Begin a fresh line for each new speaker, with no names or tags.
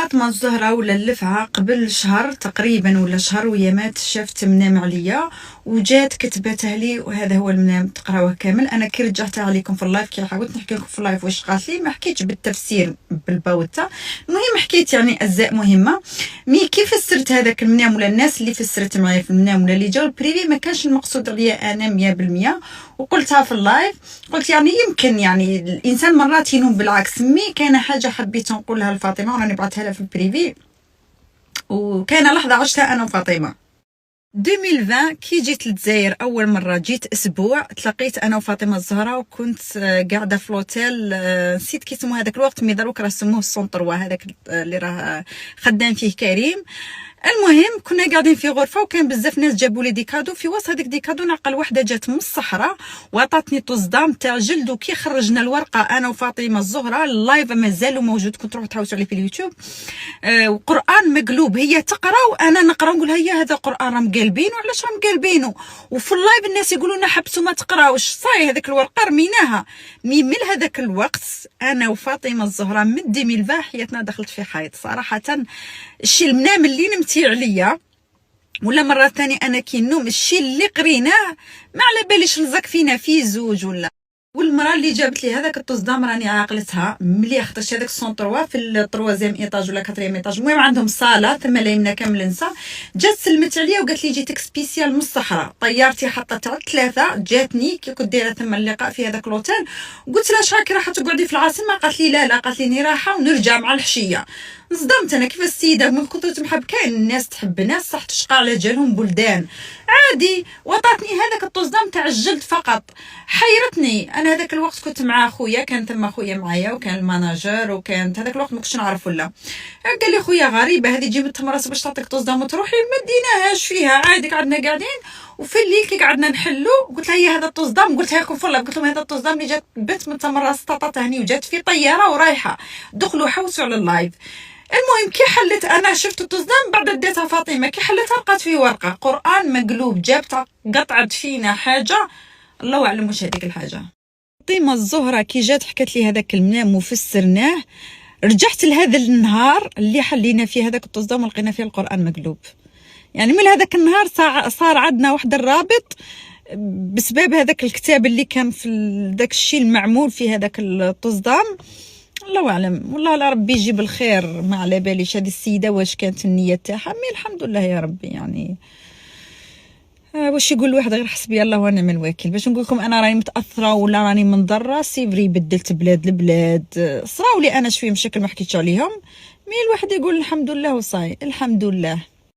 فاطمه الزهراء ولا اللفعه قبل شهر تقريبا ولا شهر ويامات شافت منام عليا وجات كتبتها لي، وهذا هو المنام تقراوه كامل. انا كي رجعتها عليكم في اللايف كي حاولت نحكي لكم في اللايف واش قالت لي، ما حكيتش بالتفسير بالباوته، المهم حكيت يعني اجزاء مهمه. مي كيف فسرت هذاك المنام ولا الناس اللي فسرت معايا في المنام ولا اللي جاوا البريفي، ما كانش المقصود عليا انا 100%، وقلتها في اللايف. قلت يعني يمكن يعني الانسان مرات ينوم بالعكس. مي كان حاجه حبيت نقولها لفاطمه وراني بعثتها لها في البريفي، وكان لحظه عشتها انا وفاطمه 2020 كي جيت للجزائر. اول مره جيت اسبوع، تلاقيت انا وفاطمه الزهراء وكنت قاعده في لوتيل، نسيت كي سموه هذاك الوقت، مي دروك راه سموه السونطروا، هذاك اللي راه خدام فيه كريم. المهم كنا قاعدين في غرفه وكان بزاف ناس جابوا لي دي كادو. في وسط هذيك دي كادو نعقل وحده جات من الصحراء وعطاتني تصدام تاع جلد، وكي خرجنا الورقه انا وفاطمه الزهراء اللايف مازال موجود، كنت تروحوا تحوسوا عليه في اليوتيوب. وقران مقلوب، هي تقرا وانا نقرا، نقول هي هذا قران راه مقلبينه، علاش راه مقلبينه؟ وفي اللايف الناس يقولوا لنا حبسوا ما تقراوش، صاي هذيك الورقه رميناها. من هذاك الوقت انا وفاطمه الزهراء من 2020 حياتنا دخلت في حيط صراحه. الشيء المنام اللي نمتي عليا ولا مرة ثانية انا كي نوم الشيء اللي قريناه ما على باليش لزق فينا في زوج ولا. والمراه اللي جابت لي هذاك التصدام راني عاقلتها ملي خطرت هذاك السونطروا في التروازيام ايطاج ولا كاتريام ايطاج، المهم عندهم صاله ثم لا يمنا كامل نساء. جات سلمت عليا وقالت لي جيتك سبيسيال من الصحراء، طيارتي حطت على 3 جاتني كي كنت دايره ثم اللقاء في هذاك الوتيل. قلت لها شراكي راح تقعدي في العاصمه؟ قالت لي لا قالت لي رايحه ونرجع مع الحشيه. صدمت انا كيف السيده من كثر محب. كاين الناس تحب ناس صح تشقى على جالهم بلدان عادي، وعطاتني هذاك التصدام تاع الجلد فقط. حيرتني انا هذاك الوقت كنت مع خويا، كان ثم خويا معايا وكان الماناجر، وكانت هذاك الوقت ما كنتش نعرف ولا. قال لي خويا غريبه هذه تجيب التمراس باش تعطيك تصدام وتروحي، ما ديناهاش فيها عادي قعدنا قاعدين. وفي الليل كي قعدنا نحلو قلت لها هي هذا التصدام، قلت لكم والله قلت لهم هذا التصدام اللي جات بنت من تمراس طاطا هني وجات في طياره ورايحه. دخلوا حوسوا على اللايف. المهم كي حلت انا شفت التصدام بعد اديتها فاطمه، كي حلتها لقات فيه ورقه قران مقلوب، جابت قطعت فينا حاجه الله اعلم واش هذيك الحاجه. فاطمه الزهراء كي جات حكت لي هذاك المنام وفسرناه، رجعت لهذا النهار اللي حلينا فيه هذاك التصدام ولقينا فيه القران مقلوب. يعني من هذاك النهار صار عندنا واحد الرابط بسبب هذاك الكتاب اللي كان في داك الشيء المعمول في هذاك التصدام. الله اعلم والله لا ربي يجيب الخير، ما على باليش هذه السيده واش كانت النيه تاعها، مي الحمد لله يا ربي. يعني واش يقول الواحد غير حسبي الله ونعم الوكيل. باش نقول لكم انا راني متاثره ولا راني منضره، سيفري بدلت بلاد لبلاد، صراو لي انا شويه مشاكل ما حكيتش عليهم، مي الواحد يقول الحمد لله وصاي الحمد لله.